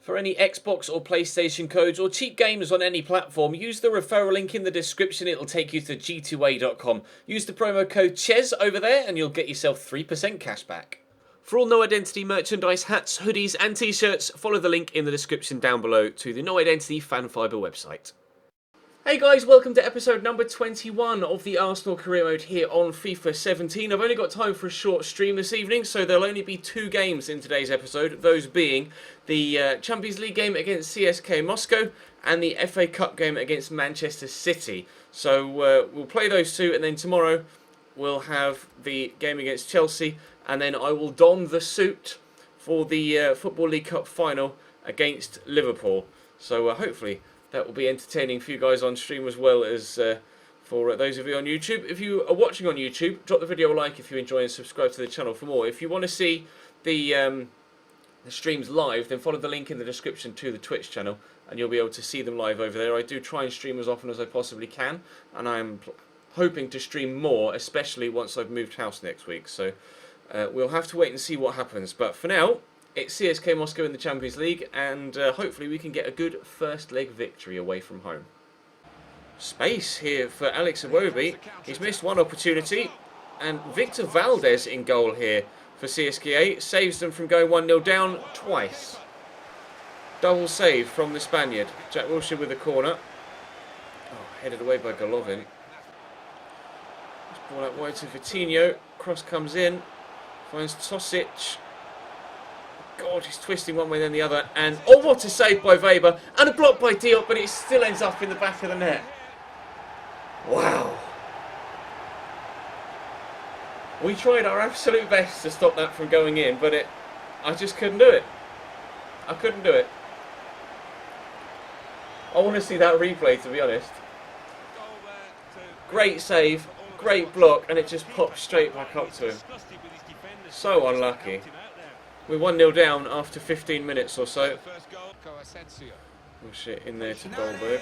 For any Xbox or PlayStation codes or cheap games on any platform, use the referral link in the description. It'll take you to g2a.com. Use the promo code CHES over there and you'll get yourself 3% cash back. For all No Identity merchandise, hats, hoodies and t-shirts, follow the link in the description down below to the No Identity Fan Fibre website. Hey guys, welcome to episode number 21 of the Arsenal career mode here on FIFA 17. I've only got time for a short stream this evening, so there'll only be 2 games in today's episode, those being the Champions League game against CSK Moscow and the FA Cup game against Manchester City. So we'll play those 2, and then tomorrow we'll have the game against Chelsea, and then I will don the suit for the Football League Cup final against Liverpool. So hopefully that will be entertaining for you guys on stream as well as for those of you on YouTube. If you are watching on YouTube, drop the video a like if you enjoy and subscribe to the channel for more. If you want to see the streams live, then follow the link in the description to the Twitch channel and you'll be able to see them live over there. I do try and stream as often as I possibly can, and I'm hoping to stream more, especially once I've moved house next week. So we'll have to wait and see what happens. But for now, it's CSK Moscow in the Champions League, and hopefully we can get a good first leg victory away from home. Space here for Alex Iwobi. He's missed one opportunity, and Victor Valdez in goal here for CSKA. Saves them from going 1-0 down twice. Double save from the Spaniard. Jack Wilshere with the corner. Oh, headed away by Golovin. Ball out wide to Vitinho. Cross comes in. Finds Tosic. God, he's twisting one way then the other, and oh, what a save by Weber, and a block by Diop, but it still ends up in the back of the net. Wow. We tried our absolute best to stop that from going in, but I just couldn't do it. I couldn't do it. I want to see that replay, to be honest. Great save, great block, and it just popped straight back up to him. So unlucky. We're 1-0 down after 15 minutes or so. Push it in there to Dolberg.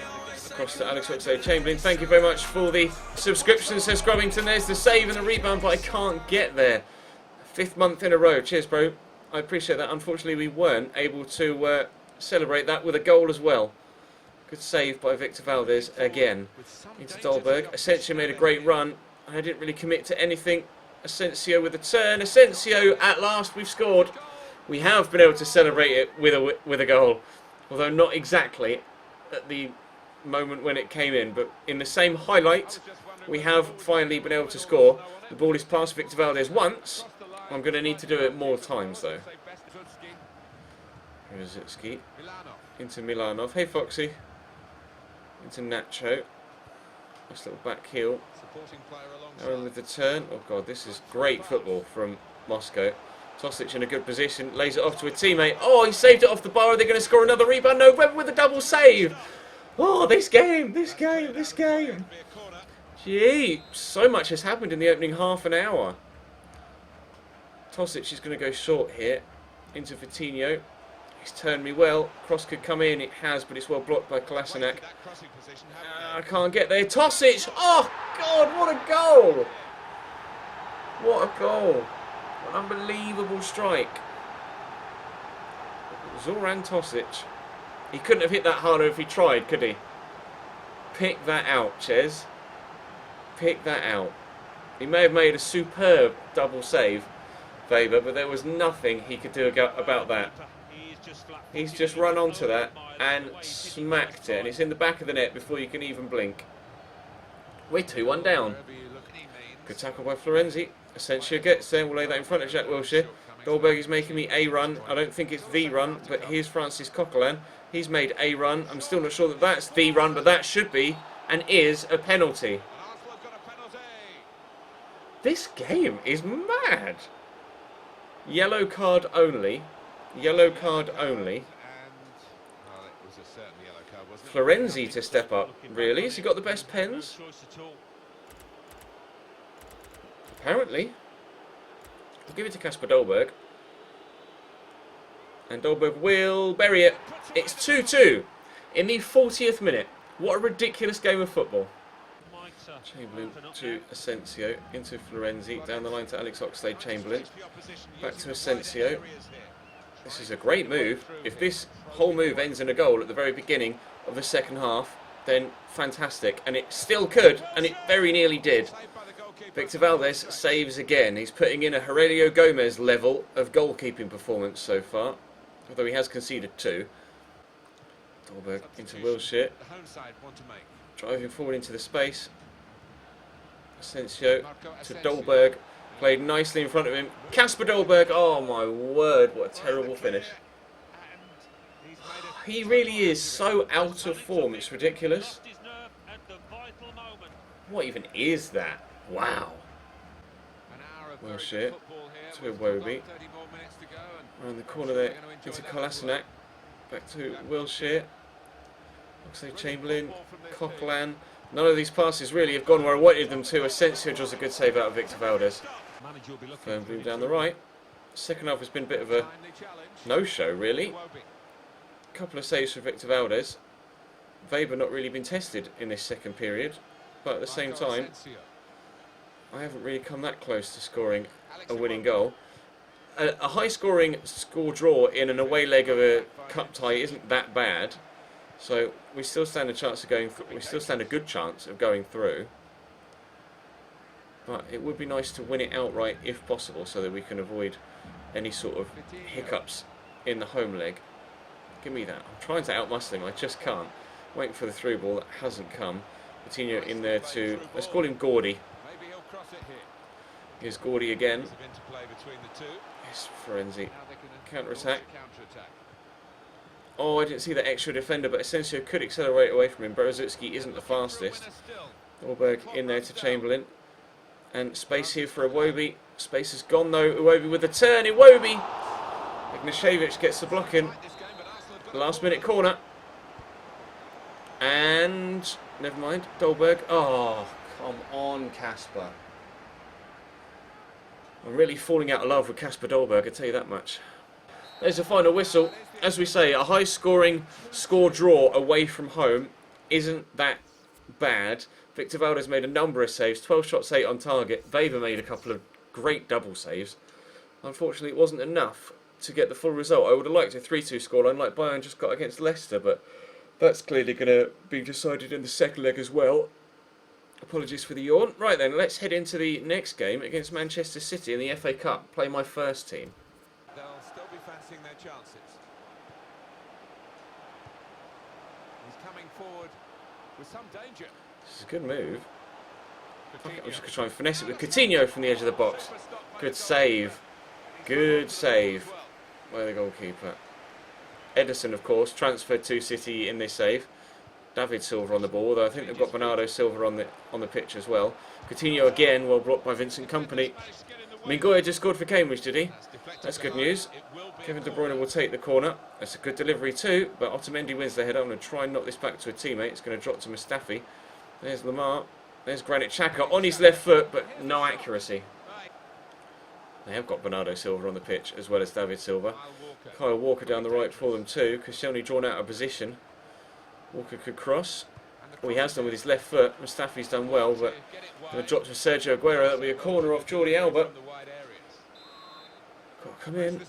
Across to Alex Oxlade-Chamberlain. Thank you very much for the subscription, says Scrubbington. There's the save and the rebound, but I can't get there. 5th month in a row. Cheers, bro. I appreciate that. Unfortunately, we weren't able to celebrate that with a goal as well. Good save by Victor Valdez again. Into Dolberg. Asensio made a great run. I didn't really commit to anything. Asensio with a turn. Asensio, at last, we've scored. We have been able to celebrate it with a goal, although not exactly at the moment when it came in, but in the same highlight we have finally been able to score. The ball is past Victor Valdez once. I'm going to need to do it more times though. Here's Zitsky into Milanov. Hey Foxy. Into Nacho. Nice little back heel. Aaron with the turn. Oh god, this is great football from Moscow. Tosic in a good position, lays it off to a teammate. Oh, he saved it off the bar. Are they going to score another rebound? No, Weber with a double save. Oh, this game. Gee, so much has happened in the opening half an hour. Tosic is going to go short here. Into Vitinho. He's turned me well. Cross could come in. It has, but it's well blocked by Kolasinac. I can't get there. Tosic. Oh, God, what a goal. What a goal. An unbelievable strike. Zoran Tosic. He couldn't have hit that harder if he tried, could he? Pick that out, Ches. Pick that out. He may have made a superb double save, Weber, but there was nothing he could do about that. He's just run onto that and smacked it, and it's in the back of the net before you can even blink. We're 2-1 down. Good tackle by Florenzi. Asensio gets there. We'll lay that in front of Jack Wilshere. Dolberg is making me a run. I don't think it's the run, but here's Francis Coquelin. He's made a run. I'm still not sure that that's the run, but that should be and is a penalty. This game is mad. Yellow card only. Yellow card only. Florenzi to step up. Really? Has he got the best pens? Apparently. I'll give it to Kasper Dolberg. And Dolberg will bury it. It's 2-2 in the 40th minute. What a ridiculous game of football. Chamberlain to Asensio, into Florenzi, down the line to Alex Oxlade-Chamberlain, back to Asensio, This is a great move. If this whole move ends in a goal at the very beginning of the second half, then fantastic. And it still could, and it very nearly did. Victor Valdez saves again. He's putting in a Aurelio Gomez level of goalkeeping performance so far, although he has conceded 2. Dolberg into Wilshere. Driving forward into the space. Asensio to Dolberg. Played nicely in front of him. Kasper Dolberg. Oh my word, what a terrible finish. He really is so out of form, it's ridiculous. What even is that? Wow. Wilshere to Iwobi. Around the corner there into Kolasinac. Back to Wilshere. Oxlade-Chamberlain. Coquelin. None of these passes really have gone where I wanted them to. Asensio draws a good save out of Victor Valdez. Firm down the right. Second half has been a bit of a no-show, really. A couple of saves for Victor Valdez. Weber not really been tested in this second period, but at the same time, I haven't really come that close to scoring a winning goal. A high-scoring score draw in an away leg of a cup tie isn't that bad, so we still stand a chance of going. We still stand a good chance of going through. But it would be nice to win it outright if possible, so that we can avoid any sort of hiccups in the home leg. Give me that. I'm trying to outmuscle him. I just can't. Waiting for the through ball that hasn't come. Coutinho in there to. Let's call him Gordy. Here's Gordy again. Yes, Florenzi. Counter attack. Oh, I didn't see that extra defender, but Asensio could accelerate away from him. Berezutsky isn't the fastest. Dolberg in there to Chamberlain. And space here for Iwobi. Space is gone though. Iwobi with the turn. Iwobi! Ignashevich gets the block in. Last minute corner. And never mind. Dolberg. Oh, come on, Kasper. I'm really falling out of love with Kasper Dolberg, I tell you that much. There's a final whistle. As we say, a high-scoring score draw away from home isn't that bad. Victor Valdez made a number of saves, 12 shots, 8 on target. Weber made a couple of great double saves. Unfortunately, it wasn't enough to get the full result. I would have liked a 3-2 scoreline like Bayern just got against Leicester, but that's clearly going to be decided in the second leg as well. Apologies for the yawn. Right then, let's head into the next game against Manchester City in the FA Cup. Play my first team. They'll still be fancying their chances. He's coming forward with some danger. This is a good move. I'm just going to try and finesse it with Coutinho from the edge of the box. Good save. Good save by the goalkeeper. Ederson, of course, transferred to City in this save. David Silva on the ball, though I think they've got Bernardo Silva on the pitch as well. Coutinho again, well blocked by Vincent Kompany. Mingoya just scored for Cambridge, did he? That's good news. Kevin De Bruyne will take the corner. That's a good delivery too, but Otamendi wins the header. I'm going to try and knock this back to a teammate. It's going to drop to Mustafi. There's Lamar. There's Granit Xhaka on his left foot, but no accuracy. They have got Bernardo Silva on the pitch, as well as David Silva. Kyle Walker down the right for them too. Koscielny drawn out of position. Walker could cross. Well, he has done with his left foot. Mustafi's done well, but going to drop to Sergio Aguero. That'll be a corner off Jordi Alba. Got to come in.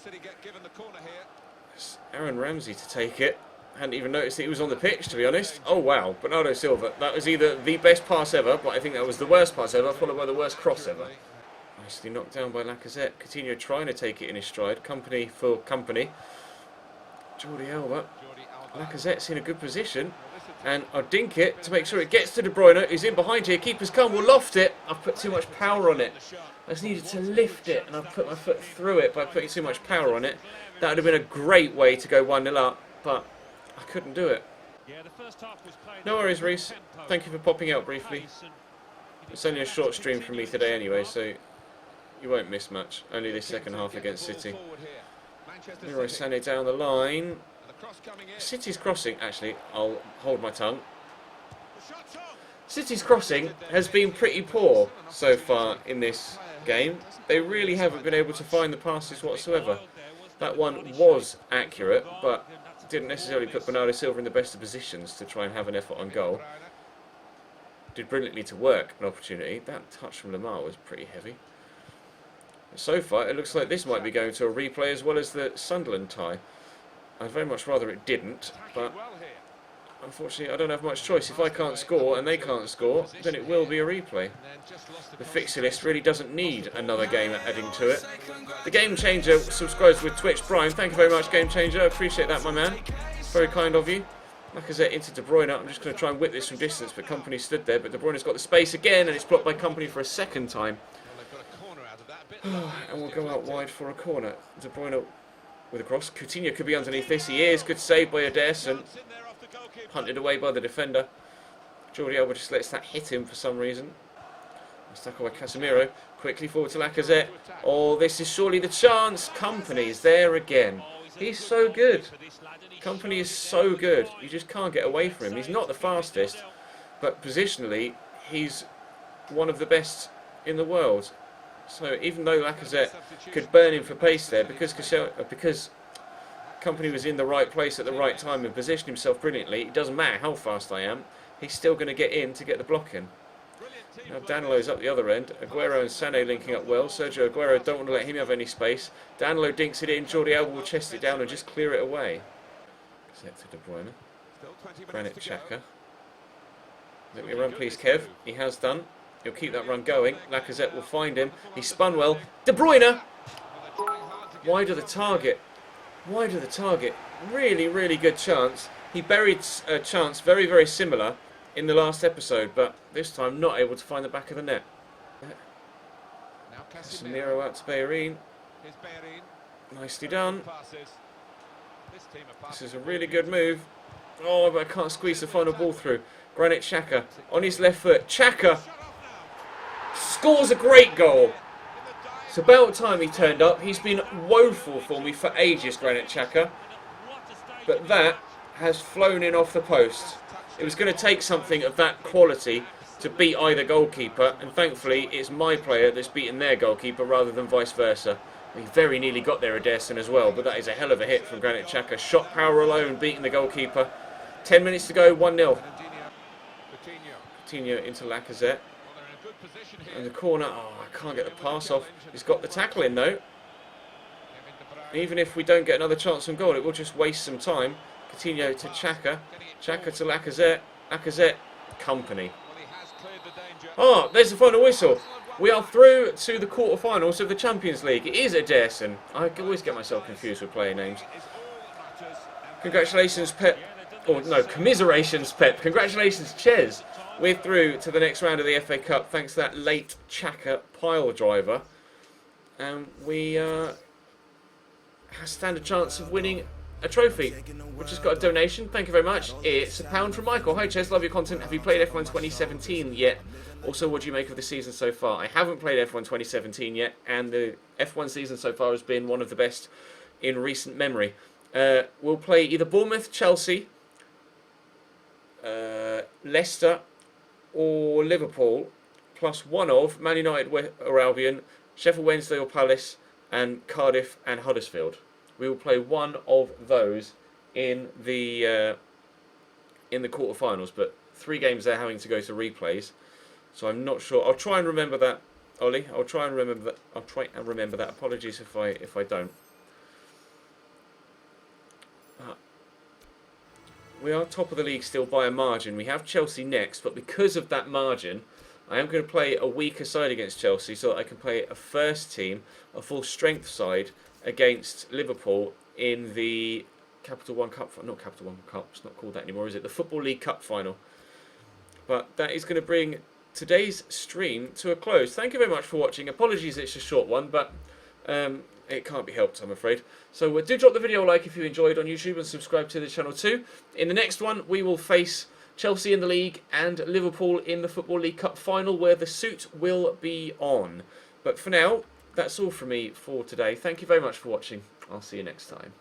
It's Aaron Ramsey to take it. Hadn't even noticed that he was on the pitch, to be honest. Oh wow, Bernardo Silva. That was either the best pass ever, but I think that was the worst pass ever, followed by the worst cross ever. Nicely knocked down by Lacazette. Coutinho trying to take it in his stride. Kompany for Kompany. Jordi Alba. Lacazette's in a good position. And I'll dink it to make sure it gets to De Bruyne, who's in behind here. Keeper's come, will loft it. I've put too much power on it. I just needed to lift it, and I've put my foot through it by putting too much power on it. That would have been a great way to go 1-0 up, but I couldn't do it. No worries, Reece. Thank you for popping out briefly. It's only a short stream from me today anyway, so you won't miss much. Only this second half against City. Leroy Sané down the line. City's crossing, actually, I'll hold my tongue. City's crossing has been pretty poor so far in this game. They really haven't been able to find the passes whatsoever. That one was accurate, but didn't necessarily put Bernardo Silva in the best of positions to try and have an effort on goal. Did brilliantly to work an opportunity. That touch from Lamar was pretty heavy. So far, it looks like this might be going to a replay as well as the Sunderland tie. I'd very much rather it didn't, but unfortunately I don't have much choice. If I can't score and they can't score, then it will be a replay. The fixture list really doesn't need another game adding to it. The Game Changer subscribes with Twitch. Brian, thank you very much, Game Changer. I appreciate that, my man. It's very kind of you. Lacazette into De Bruyne. I'm just going to try and whip this from distance, but Company stood there. But De Bruyne's got the space again, and it's blocked by Company for a second time. And we'll go out wide for a corner. De Bruyne with a cross. Coutinho could be underneath this. He is. Good save by Ederson. Hunted away by the defender. Jordi Alba just lets that hit him for some reason. Stuck by Casemiro. Quickly forward to Lacazette. Oh, this is surely the chance. Company's there again. He's so good. Company is so good. You just can't get away from him. He's not the fastest, but positionally, he's one of the best in the world. So even though Lacazette could burn him for pace there, because Company was in the right place at the right time and positioned himself brilliantly, it doesn't matter how fast I am, he's still going to get in to get the block in. Now Danilo's up the other end. Aguero and Sané linking up well. Sergio Aguero don't want to let him have any space. Danilo dinks it in. Jordi Alba will chest it down and just clear it away. Set to De Bruyne. Granit Xhaka. Let me run please, Kev. He has done. He'll keep that run going. Lacazette will find him. He spun well. De Bruyne! Wide of the target. Wide of the target. Really, really good chance. He buried a chance very, very similar in the last episode, but this time not able to find the back of the net. Casemiro out to Bellerin. Nicely done. This is a really good move. Oh, but I can't squeeze the final ball through. Granit Xhaka on his left foot. Xhaka scores a great goal. It's about time he turned up. He's been woeful for me for ages, Granit Xhaka. But that has flown in off the post. It was going to take something of that quality to beat either goalkeeper, and thankfully it's my player that's beaten their goalkeeper rather than vice versa. He very nearly got there, Ederson, as well, but that is a hell of a hit from Granit Xhaka. Shot power alone beating the goalkeeper. 10 minutes to go, 1-0. Coutinho into Lacazette. And the corner, oh, I can't get the pass off. He's got the tackle in though. Even if we don't get another chance on goal, it will just waste some time. Coutinho to Xhaka. Xhaka to Lacazette. Lacazette, Company. Oh, there's the final whistle. We are through to the quarterfinals of the Champions League. It is Ederson. I always get myself confused with player names. Congratulations, Pep. Oh, no, commiserations, Pep. Congratulations, Ches. We're through to the next round of the FA Cup thanks to that late Xhaka pile driver. And we stand a chance of winning a trophy. We've just got a donation. Thank you very much. It's £1 from Michael. Hi, Ches. Love your content. Have you played F1 2017 yet? Also, what do you make of the season so far? I haven't played F1 2017 yet, and the F1 season so far has been one of the best in recent memory. We'll play either Bournemouth, Chelsea, Leicester, or Liverpool, plus one of Man United or Albion, Sheffield Wednesday or Palace, and Cardiff and Huddersfield. We will play one of those in the quarterfinals, but 3 games they're having to go to replays, so I'm not sure. I'll try and remember that, Ollie. I'll try and remember that. Apologies if I don't. We are top of the league still by a margin. We have Chelsea next, but because of that margin, I am going to play a weaker side against Chelsea so that I can play a first team, a full strength side against Liverpool in the Capital One Cup. Not Capital One Cup, it's not called that anymore, is it? The Football League Cup final. But that is going to bring today's stream to a close. Thank you very much for watching. Apologies it's a short one, but it can't be helped, I'm afraid. So do drop the video a like if you enjoyed on YouTube and subscribe to the channel too. In the next one, we will face Chelsea in the league and Liverpool in the Football League Cup final, where the suit will be on. But for now, that's all from me for today. Thank you very much for watching. I'll see you next time.